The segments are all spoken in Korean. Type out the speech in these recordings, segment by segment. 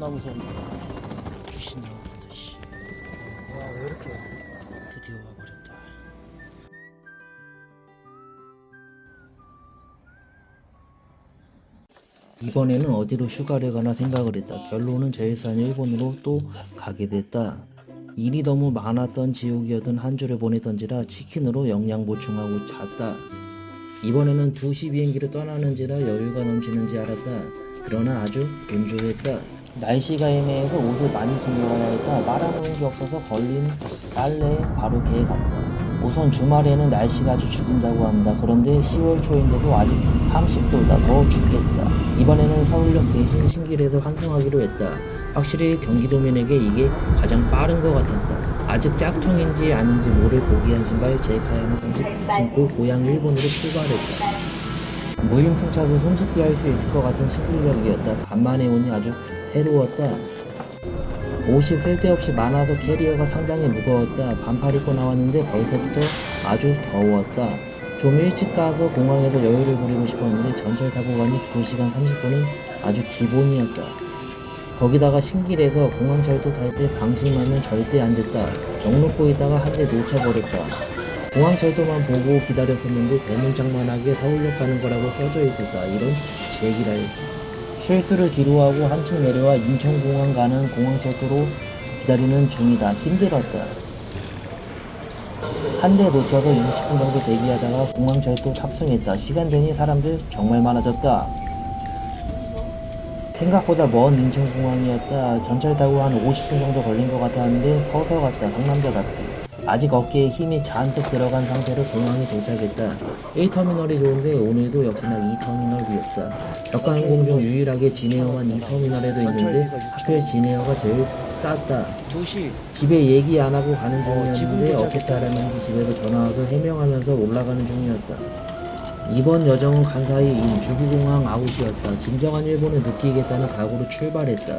존나 무서운데. 귀신 나오는데 씨. 와, 왜 이렇게 드디어 와버렸다. 이번에는 어디로 휴가를 가나 생각을 했다. 결론은 제일 싼 일본으로 또 가게 됐다. 일이 너무 많았던 지옥이었던 한 주를 보냈던지라 치킨으로 영양 보충하고 잤다. 이번에는 2시 비행기로 떠나는지라 여유가 넘치는지 알았다. 그러나 아주 분주했다. 날씨가 애매해서 옷을 많이 챙겨가야 했다. 빨아놓은 게 없어서 걸린 빨래 바로 개에 갔다. 우선 주말에는 날씨가 아주 죽인다고 한다. 그런데 10월 초인데도 아직 30도다. 더 죽겠다. 이번에는 서울역 대신 신길에서 환승하기로 했다. 확실히 경기도민에게 이게 가장 빠른 것 같았다. 아직 짝퉁인지 아닌지 모를 고귀한 신발 제카야마 30 신고 고향 일본으로 출발했다. 무임승차도 손쉽게 할 수 있을 것 같은 신기력이었다. 간만에 오니 아주 새로웠다. 옷이 쓸데없이 많아서 캐리어가 상당히 무거웠다. 반팔 입고 나왔는데 벌써부터 아주 더웠다. 좀 일찍 가서 공항에서 여유를 부리고 싶었는데 전철 타고 가니 2시간 30분은 아주 기본이었다. 거기다가 신길에서 공항철도 탈 때 방심하면 절대 안 됐다. 넉넉고 있다가 한 대 놓쳐버렸다. 공항철도만 보고 기다렸었는데 대문짝만하게 서울역 가는 거라고 써져 있었다. 이런 제기랄. 실수를 뒤로하고 한층 내려와 인천공항 가는 공항철도로 기다리는 중이다. 힘들었다. 한 대 놓쳐서 20분 정도 대기하다가 공항철도 탑승했다. 시간 되니 사람들 정말 많아졌다. 생각보다 먼 인천공항이었다. 전철 타고 한 50분 정도 걸린 것 같았는데 서서 갔다. 상남자답게. 아직 어깨에 힘이 잔뜩 들어간 상태로 공항에 도착했다. 1터미널이 좋은데 오늘도 역시나 2터미널 비었다. 저가항공 중 유일하게 진에어만 2터미널에도 있는데 하필 진에어가 제일 쌌다. 2시 집에 얘기 안 하고 가는 중이었는데 지금 어떻게 알았는지 집에서 전화와서 해명하면서 올라가는 중이었다. 이번 여정은 간사히 주부공항 아웃이었다. 진정한 일본을 느끼겠다는 각오로 출발했다.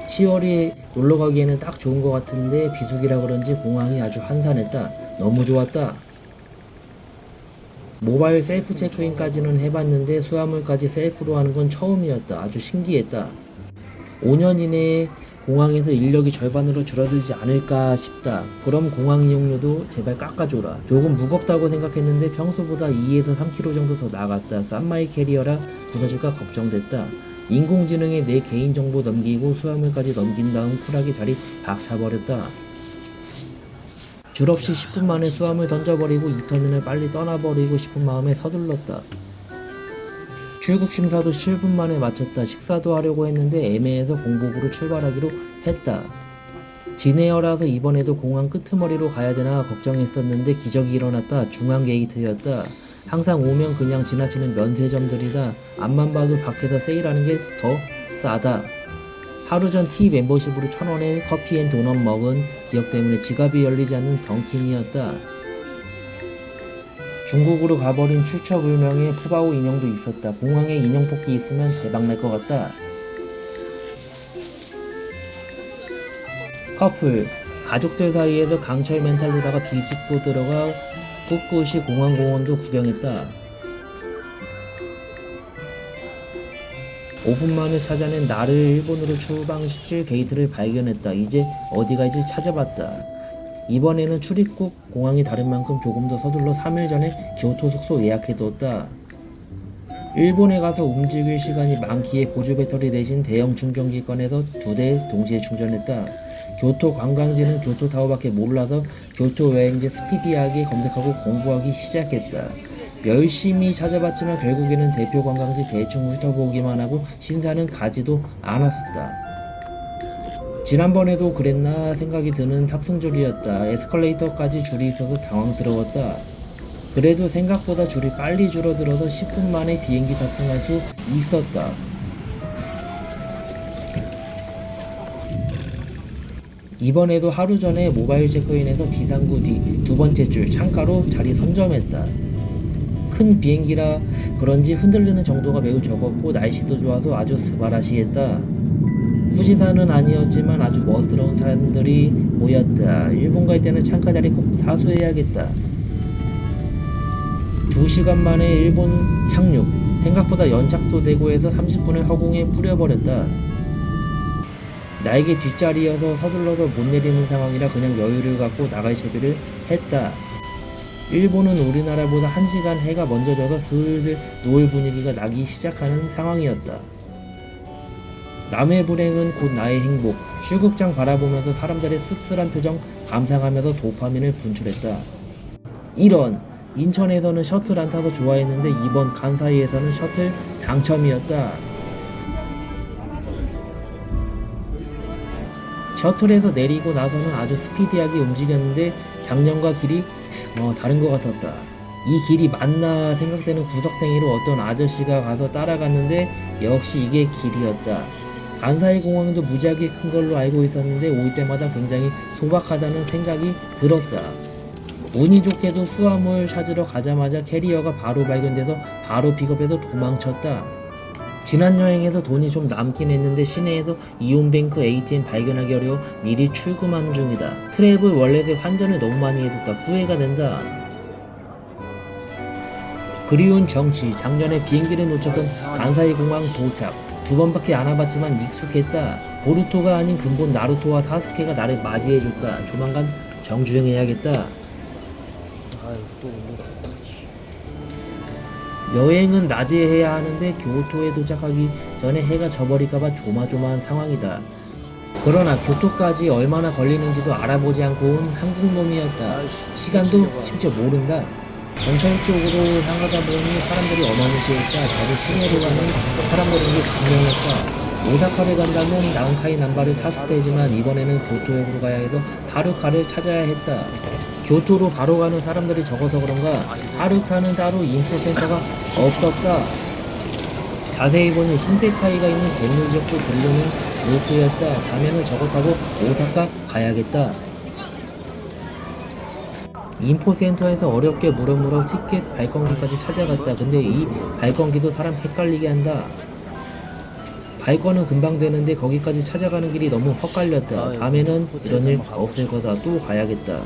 10월이 놀러가기에는 딱 좋은 것 같은데 비수기라 그런지 공항이 아주 한산했다. 너무 좋았다. 모바일 셀프 체크인까지는 해봤는데 수화물까지 셀프로 하는 건 처음이었다. 아주 신기했다. 5년 이내에 공항에서 인력이 절반으로 줄어들지 않을까 싶다. 그럼 공항 이용료도 제발 깎아줘라. 조금 무겁다고 생각했는데 평소보다 2에서 3kg 정도 더 나갔다. 싼마이 캐리어라 부서질까 걱정됐다. 인공지능에 내 개인정보 넘기고 수화물까지 넘긴 다음 쿨하게 자리 박차버렸다. 줄없이 10분 만에 수화물 던져버리고 이 터미널 빨리 떠나버리고 싶은 마음에 서둘렀다. 출국 심사도 7분 만에 마쳤다. 식사도 하려고 했는데 애매해서 공복으로 출발하기로 했다. 진에어라서 이번에도 공항 끄트머리로 가야 되나 걱정했었는데 기적이 일어났다. 중앙 게이트였다. 항상 오면 그냥 지나치는 면세점들이다. 앞만 봐도 밖에서 세일하는 게 더 싸다. 하루 전 티 멤버십으로 1,000원에 커피 앤 도넛 먹은 기억 때문에 지갑이 열리지 않는 덩킨이었다. 중국으로 가버린 출처불명의 푸바오 인형도 있었다. 공항에 인형 뽑기 있으면 대박날 것 같다. 커플, 가족들 사이에서 강철 멘탈로다가 비집고 들어가 꿋꿋이 공항공원도 구경했다. 5분 만에 찾아낸 나를 일본으로 출방시킬 게이트를 발견했다. 이제 어디 갈지 찾아봤다. 이번에는 출입국 공항이 다른 만큼 조금 더 서둘러 3일 전에 교토 숙소 예약해뒀다. 일본에 가서 움직일 시간이 많기에 보조 배터리 대신 대형 충전기 꺼내서 2대 동시에 충전했다. 교토 관광지는 교토타워밖에 몰라서 교토 여행지 스피디하게 검색하고 공부하기 시작했다. 열심히 찾아봤지만 결국에는 대표 관광지 대충 훑어보기만 하고 신사는 가지도 않았었다. 지난번에도 그랬나 생각이 드는 탑승줄이었다. 에스컬레이터까지 줄이 있어서 당황스러웠다. 그래도 생각보다 줄이 빨리 줄어들어서 10분 만에 비행기 탑승할 수 있었다. 이번에도 하루 전에 모바일 체크인에서 비상구 뒤 2번째 줄 창가로 자리 선점했다. 큰 비행기라 그런지 흔들리는 정도가 매우 적었고 날씨도 좋아서 아주 스바라시했다. 후지산은 아니었지만 아주 멋스러운 사람들이 모였다. 일본 갈 때는 창가 자리 꼭 사수해야겠다. 2시간 만에 일본 착륙. 생각보다 연착도 되고 해서 30분을 허공에 뿌려버렸다. 나에게 뒷자리여서 서둘러서 못 내리는 상황이라 그냥 여유를 갖고 나갈 채비를 했다. 일본은 우리나라보다 1시간 해가 먼저 져서 슬슬 노을 분위기가 나기 시작하는 상황이었다. 남의 불행은 곧 나의 행복. 출국장 바라보면서 사람들의 씁쓸한 표정 감상하면서 도파민을 분출했다. 이런, 인천에서는 셔틀 안 타서 좋아했는데 이번 간사이에서는 셔틀 당첨이었다. 셔틀에서 내리고 나서는 아주 스피디하게 움직였는데 작년과 길이 다른 것 같았다. 이 길이 맞나 생각되는 구석탱이로 어떤 아저씨가 가서 따라갔는데 역시 이게 길이었다. 간사이 공항도 무지하게 큰 걸로 알고 있었는데 올 때마다 굉장히 소박하다는 생각이 들었다. 운이 좋게도 수화물 찾으러 가자마자 캐리어가 바로 발견돼서 바로 픽업해서 도망쳤다. 지난 여행에서 돈이 좀 남긴 했는데 시내에서 이온뱅크 ATM 발견하기 어려워 미리 출금하는 중이다. 트래블 월렛에 환전을 너무 많이 해뒀다. 후회가 된다. 그리운 정치, 작년에 비행기를 놓쳤던 간사이 공항 도착. 2번밖에 안 와봤지만 익숙했다. 보루토가 아닌 근본 나루토와 사스케가 나를 맞이해줬다. 조만간 정주행해야겠다. 아유 또 온다. 여행은 낮에 해야 하는데 교토에 도착하기 전에 해가 져버릴까봐 조마조마한 상황이다. 그러나 교토까지 얼마나 걸리는지도 알아보지 않고 온 한국놈이었다. 시간도 심지어 모른다. 경찰 쪽으로 향하다 보니 사람들이 어마무시했다. 다들 시내로 가는 사람들에게 분명했다. 오사카를 간다면 난카이 남바를 탔을 테지만 이번에는 교토역으로 가야 해서 하루카를 찾아야 했다. 교토로 바로 가는 사람들이 적어서 그런가 하루카는 따로 인포센터가 없었다. 자세히 보니 신세카이가 있는 덴루 지역도 들르는 루트였다. 다음에는 저거 타고 오사카 가야겠다. 인포센터에서 어렵게 물어물어 티켓 발권기까지 찾아갔다. 근데 이 발권기도 사람 헷갈리게 한다. 발권은 금방 되는데 거기까지 찾아가는 길이 너무 헛갈렸다. 다음에는 이런 일 없을 거다. 또 가야겠다.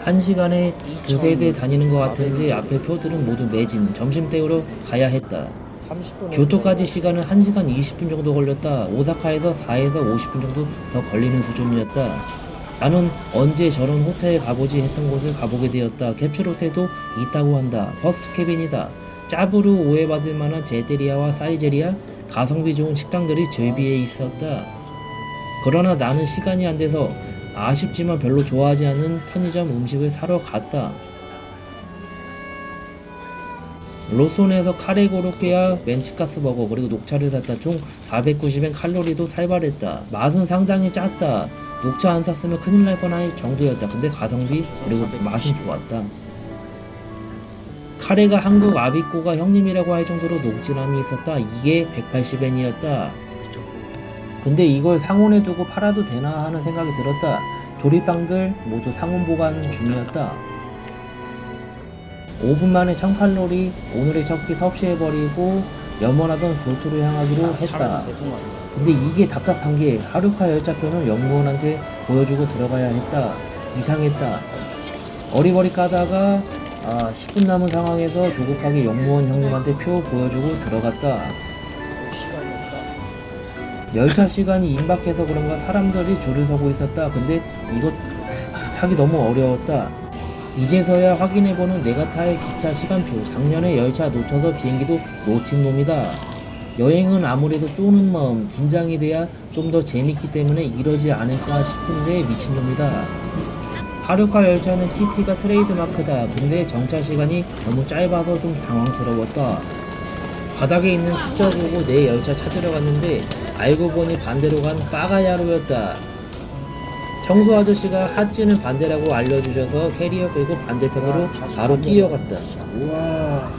한 시간에 2-3대 다니는 것 같은데 앞에 표들은 모두 매진. 점심때우러 가야 했다. 30분 교토까지 시간은 1시간 20분 정도 걸렸다. 오사카에서 4에서 50분 정도 더 걸리는 수준이었다. 나는 언제 저런 호텔 가보지 했던 곳을 가보게 되었다. 캡슐 호텔도 있다고 한다. 퍼스트 캐빈이다. 짭으로 오해받을 만한 제테리아와 사이제리아, 가성비 좋은 식당들이 즐비해 있었다. 그러나 나는 시간이 안 돼서 아쉽지만 별로 좋아하지 않는 편의점 음식을 사러 갔다. 로손에서 카레 고로케와 멘치카스 버거 그리고 녹차를 샀다. 총 490엔. 칼로리도 살벌했다. 맛은 상당히 짰다. 녹차 안 샀으면 큰일 날 뻔할 정도였다. 근데 가성비 그리고 맛은 좋았다. 카레가 한국 아비꼬가 형님이라고 할 정도로 녹진함이 있었다. 이게 180엔이었다. 근데 이걸 상온에 두고 팔아도 되나 하는 생각이 들었다. 조리빵들 모두 상온 보관 중이었다. 5분 만에 1000칼로리, 오늘의 첫 끼 섭취해버리고 염원하던 교토로 향하기로 했다. 근데 이게 답답한 게 하루카 열차표는 영무원한테 보여주고 들어가야 했다. 이상했다. 어리버리 까다가 10분 남은 상황에서 조급하게 영무원 형님한테 표 보여주고 들어갔다. 열차 시간이 임박해서 그런가 사람들이 줄을 서고 있었다. 근데 이거 타기 너무 어려웠다. 이제서야 확인해보는 내가 탈 기차 시간표. 작년에 열차 놓쳐서 비행기도 놓친 놈이다. 여행은 아무래도 쪼는 마음, 긴장이 돼야 좀 더 재밌기 때문에 이러지 않을까 싶은데 미친놈이다. 하루카 열차는 TT가 트레이드마크다. 근데 정차 시간이 너무 짧아서 좀 당황스러웠다. 바닥에 있는 숫자 보고 내 열차 찾으러 갔는데 알고 보니 반대로 간 까가야로였다. 청소 아저씨가 하찌는 반대라고 알려주셔서 캐리어 끌고 반대편으로 바로 뛰어갔다. 우와.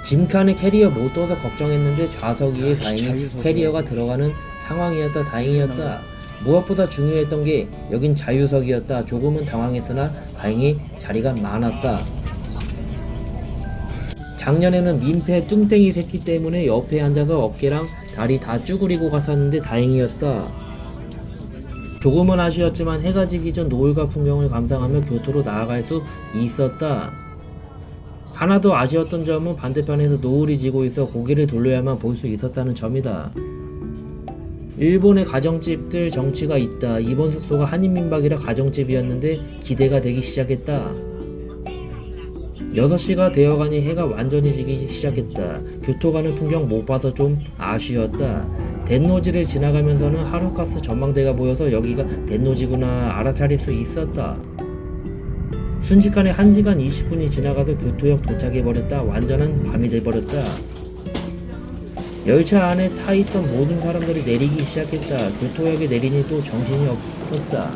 짐칸에 캐리어 못 떠서 걱정했는데 좌석 위에 다행히 캐리어가 들어가는 상황이었다. 다행이었다. 무엇보다 중요했던 게 여긴 자유석이었다. 조금은 당황했으나 다행히 자리가 많았다. 작년에는 민폐 뚱땡이 새끼 때문에 옆에 앉아서 어깨랑 다리 다 쭈그리고 갔었는데 다행이었다. 조금은 아쉬웠지만 해가 지기 전 노을과 풍경을 감상하며 교토로 나아갈 수 있었다. 하나 더 아쉬웠던 점은 반대편에서 노을이 지고 있어 고개를 돌려야만 볼 수 있었다는 점이다. 일본의 가정집들 정치가 있다. 이번 숙소가 한인민박이라 가정집이었는데 기대가 되기 시작했다. 6시가 되어가니 해가 완전히 지기 시작했다. 교토 가는 풍경 못 봐서 좀 아쉬웠다. 덴노지를 지나가면서는 하루카스 전망대가 보여서 여기가 덴노지구나 알아차릴 수 있었다. 순식간에 1시간 20분이 지나가서 교토역 도착해버렸다. 완전한 밤이 돼버렸다. 열차 안에 타있던 모든 사람들이 내리기 시작했다. 교토역에 내리니 또 정신이 없었다.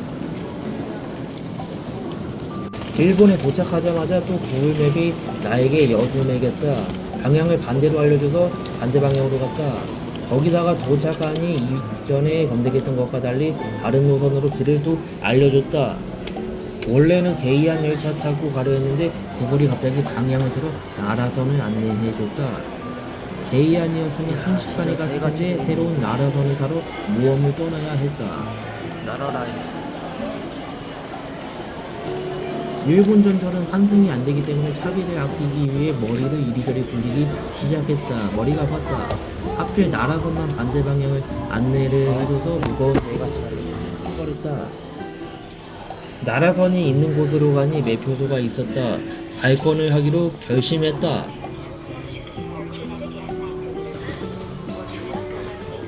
일본에 도착하자마자 또 구글맵이 나에게 엿을 매겼다. 방향을 반대로 알려줘서 반대 방향으로 갔다. 거기다가 도착하니 이전에 검색했던 것과 달리 다른 노선으로 길을 또 알려줬다. 원래는 게이안 열차 타고 가려 했는데 구글이 갑자기 방향을 틀어 나라선을 안내해줬다. 게이안이었으면 순식간에 갔을 텐데 새로운 나라선을 타러 모험을 떠나야 했다. 나라라인. 일본 전철은 환승이 안 되기 때문에 차비를 아끼기 위해 머리를 이리저리 굴리기 시작했다. 머리가 아팠다. 하필 나라선만 반대 방향을 안내를 해줘서 무거운 내가 차례. 버렸다. 나라선이 있는 곳으로 가니 매표소가 있었다. 발권을 하기로 결심했다.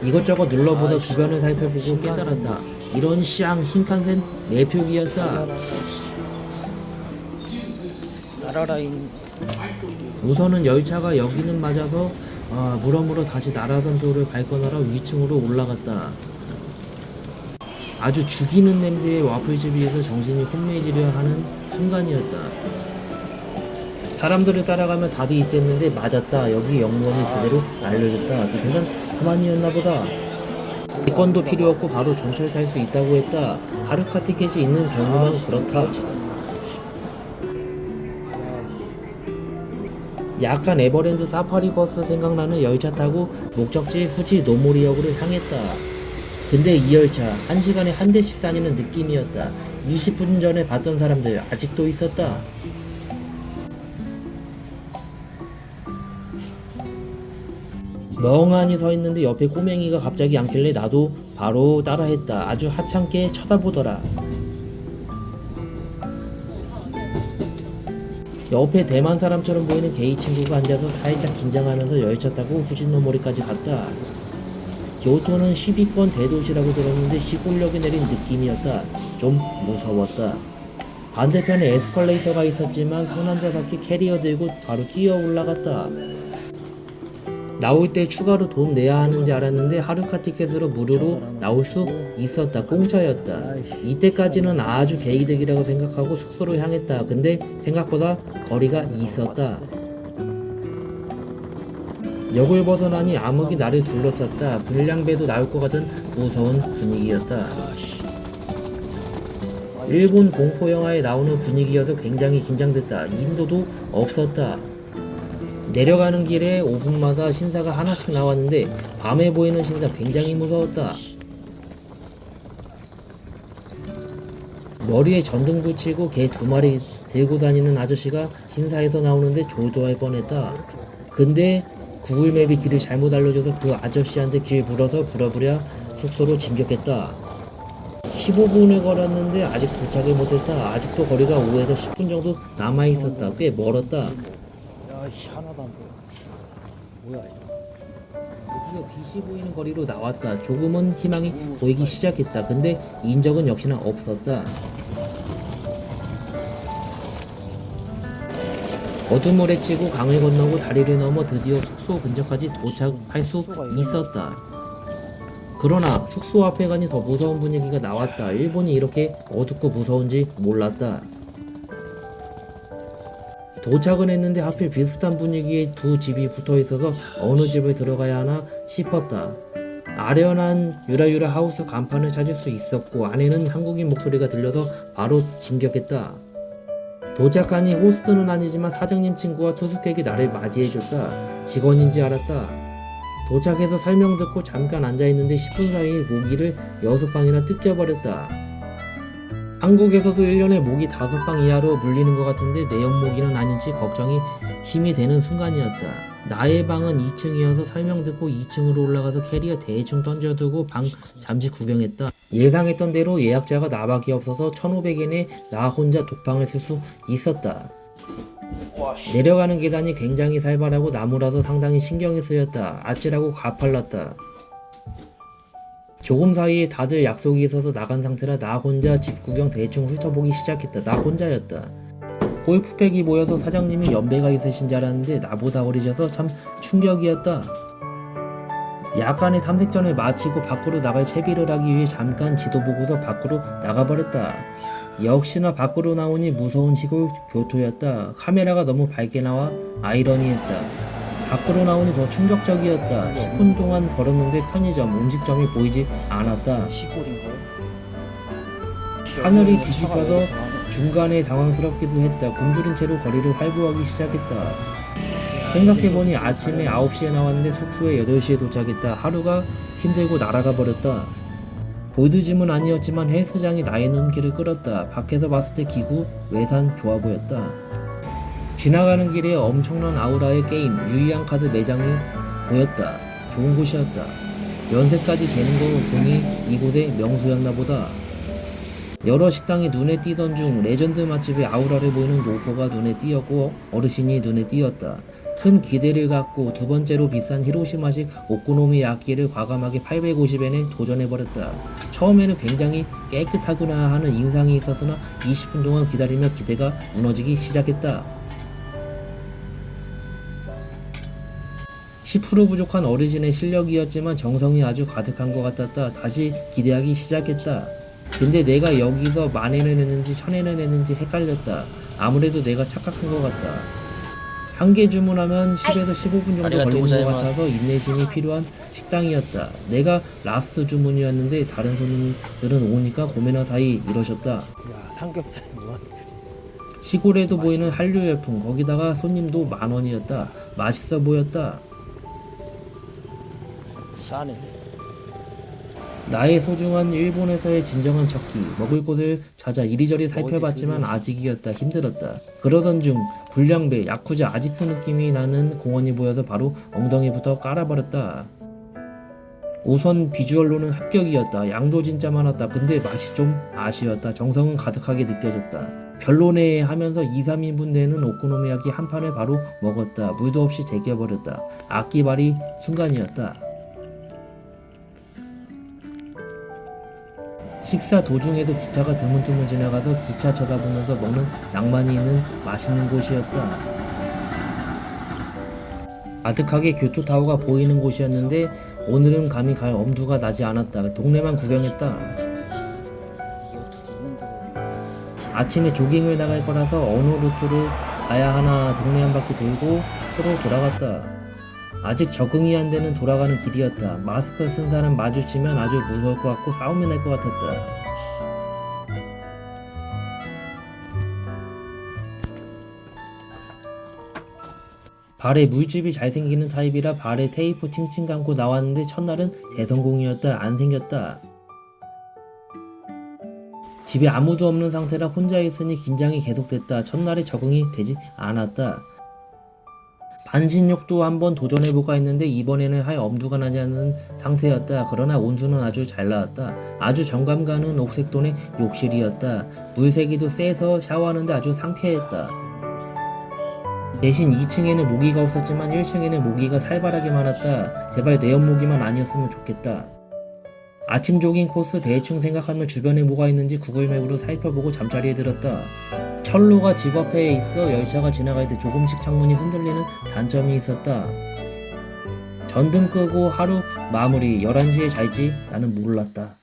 이것저것 눌러보다 주변을 살펴보고 깨달았다. 이런 샹 신칸센 매표기였다. 나라라인. 우선은 열차가 여기는 맞아서 물어물어 다시 나라선표를 발권하러 위층으로 올라갔다. 아주 죽이는 냄새의 와플집이에서 정신이 혼미해지려 하는 순간이었다. 사람들을 따라가며 답이 있댔는데 맞았다. 여기 영문이 제대로 알려줬다. 밑에는 가만히였나 보다. 발권도 필요 없고 바로 전철 탈 수 있다고 했다. 하루카 티켓이 있는 경우만 그렇다. 약간 에버랜드 사파리 버스 생각나는 열차 타고 목적지 후지 노모리역으로 향했다. 근데 이 열차 1시간에 한 대씩 다니는 느낌이었다. 20분 전에 봤던 사람들 아직도 있었다. 멍하니 서 있는데 옆에 꼬맹이가 갑자기 앉길래 나도 바로 따라했다. 아주 하찮게 쳐다보더라. 옆에 대만 사람처럼 보이는 게이 친구가 앉아서 살짝 긴장하면서 열차 타고 후진노모리까지 갔다. 교토는 10위권 대도시라고 들었는데 시골역에 내린 느낌이었다. 좀 무서웠다. 반대편에 에스컬레이터가 있었지만 상남자답게 캐리어 들고 바로 뛰어 올라갔다. 나올 때 추가로 돈 내야 하는지 알았는데 하루카 티켓으로 무료로 나올 수 있었다. 공짜였다. 이때까지는 아주 개이득이라고 생각하고 숙소로 향했다. 근데 생각보다 거리가 있었다. 역을 벗어나니 암흑이 나를 둘러쌌다. 불량배도 나올 것 같은 무서운 분위기였다. 일본 공포영화에 나오는 분위기여서 굉장히 긴장됐다. 인도도 없었다. 내려가는 길에 5분마다 신사가 하나씩 나왔는데 밤에 보이는 신사 굉장히 무서웠다. 머리에 전등 붙이고 개 2마리 들고 다니는 아저씨가 신사에서 나오는데 졸도할 뻔했다. 근데 구글맵이 길을 잘못 알려줘서 그 아저씨한테 길 물어서 부랴부랴 숙소로 진격했다. 15분을 걸었는데 아직 도착을 못했다. 아직도 거리가 5에서 10분 정도 남아있었다. 꽤 멀었다. 야씨 하나도 안 보여. 뭐야 이거. 드디어 빛이 보이는 거리로 나왔다. 조금은 희망이 보이기 시작했다. 근데 인적은 역시나 없었다. 어둠을 헤치고 강을 건너고 다리를 넘어 드디어 숙소 근처까지 도착할 수 있었다. 그러나 숙소 앞에 가니 더 무서운 분위기가 나왔다. 일본이 이렇게 어둡고 무서운지 몰랐다. 도착은 했는데 하필 비슷한 분위기의 두 집이 붙어있어서 어느 집을 들어가야 하나 싶었다. 아련한 유라유라 하우스 간판을 찾을 수 있었고 안에는 한국인 목소리가 들려서 바로 진격했다. 도착하니 호스트는 아니지만 사장님 친구와 투숙객이 나를 맞이해줬다. 직원인지 알았다. 도착해서 설명 듣고 잠깐 앉아있는데 10분 사이에 모기를 6방이나 뜯겨버렸다. 한국에서도 1년에 모기 5방 이하로 물리는 것 같은데 내역 모기는 아닌지 걱정이 힘이 되는 순간이었다. 나의 방은 2층이어서 설명 듣고 2층으로 올라가서 캐리어 대충 던져두고 방 잠시 구경했다. 예상했던 대로 예약자가 나밖에 없어서 1,500엔에 나 혼자 독방을 쓸 수 있었다. 내려가는 계단이 굉장히 살벌하고 나무라서 상당히 신경이 쓰였다. 아찔하고 가팔랐다. 조금 사이에 다들 약속이 있어서 나간 상태라 나 혼자 집 구경 대충 훑어보기 시작했다. 나 혼자였다. 골프백이 보여서 사장님이 연배가 있으신 줄 알았는데 나보다 어리셔서 참 충격이었다. 약간의 탐색 전을 마치고 밖으로 나갈 채비를 하기 위해 잠깐 지도 보고서 밖으로 나가버렸다. 역시나 밖으로 나오니 무서운 시골 교토였다. 카메라가 너무 밝게 나와 아이러니했다. 밖으로 나오니 더 충격적이었다. 10분 동안 걸었는데 편의점, 음식점이 보이지 않았다. 시골인가요? 하늘이 뒤집어서 중간에 당황스럽기도 했다. 굶주린 채로 거리를 활보하기 시작했다. 생각해보니 아침에 9시에 나왔는데 숙소에 8시에 도착했다. 하루가 힘들고 날아가 버렸다. 볼드짐은 아니었지만 헬스장이 나의 눈길을 끌었다. 밖에서 봤을 때 기구, 외산 좋아 보였다. 지나가는 길에 엄청난 아우라의 게임, 유희왕 카드 매장이 보였다. 좋은 곳이었다. 연세까지 되는 거 보니 이곳의 명소였나 보다. 여러 식당이 눈에 띄던 중 레전드 맛집의 아우라를 보이는 노포가 눈에 띄었고 어르신이 눈에 띄었다. 큰 기대를 갖고 두 번째로 비싼 히로시마식 오코노미야끼를 과감하게 850엔에 도전해버렸다. 처음에는 굉장히 깨끗하구나 하는 인상이 있었으나 20분 동안 기다리며 기대가 무너지기 시작했다. 10% 부족한 어르신의 실력이었지만 정성이 아주 가득한 것 같았다. 다시 기대하기 시작했다. 근데 내가 여기서 10,000엔을 냈는지 1,000엔을 냈는지 헷갈렸다. 아무래도 내가 착각한 것 같다. 한 개 주문하면 10에서 15분 정도 걸리는 것 같아서 인내심이 필요한 식당이었다. 내가 라스트 주문이었는데 다른 손님들은 오니까 고메나 사이 이러셨다. 야, 삼겹살 뭐야? 시골에도 보이는 한류 열풍, 거기다가 손님도 10,000원이었다. 맛있어 보였다. 싸네. 나의 소중한 일본에서의 진정한 첫끼, 먹을 곳을 찾아 이리저리 살펴봤지만 아직이었다. 힘들었다. 그러던 중 불량배, 야쿠자 아지트 느낌이 나는 공원이 보여서 바로 엉덩이부터 깔아버렸다. 우선 비주얼로는 합격이었다. 양도 진짜 많았다. 근데 맛이 좀 아쉬웠다. 정성은 가득하게 느껴졌다. 별로네 하면서 2-3인분 되는 오코노미야키 한 판을 바로 먹었다. 물도 없이 제껴버렸다. 악기발이 순간이었다. 식사 도중에도 기차가 드문드문 지나가서 기차 쳐다보면서 먹는 낭만이 있는 맛있는 곳이었다. 아득하게 교토타워가 보이는 곳이었는데 오늘은 감히 갈 엄두가 나지 않았다. 동네만 구경했다. 이게 어떻게 있는 거야? 아침에 조깅을 나갈 거라서 어느 루트로 가야 하나 동네 한 바퀴 돌고 숙소로 돌아갔다. 아직 적응이 안 되는 돌아가는 길이었다. 마스크 쓴 사람 마주치면 아주 무서울 것 같고 싸움이 날 것 같았다. 발에 물집이 잘 생기는 타입이라 발에 테이프 칭칭 감고 나왔는데 첫날은 대성공이었다. 안 생겼다. 집에 아무도 없는 상태라 혼자 있으니 긴장이 계속됐다. 첫날에 적응이 되지 않았다. 반신욕도 한번 도전해볼까 했는데 이번에는 할 엄두가 나지 않는 상태였다. 그러나 온수는 아주 잘 나왔다. 아주 정감 가는 옥색톤의 욕실이었다. 물세기도 세서 샤워하는데 아주 상쾌했다. 대신 2층에는 모기가 없었지만 1층에는 모기가 살벌하게 많았다. 제발 내연 모기만 아니었으면 좋겠다. 아침 조깅 코스 대충 생각하며 주변에 뭐가 있는지 구글맵으로 살펴보고 잠자리에 들었다. 철로가 집 앞에 있어 열차가 지나갈 때 조금씩 창문이 흔들리는 단점이 있었다. 전등 끄고 하루 마무리. 11시에 잘지? 나는 몰랐다.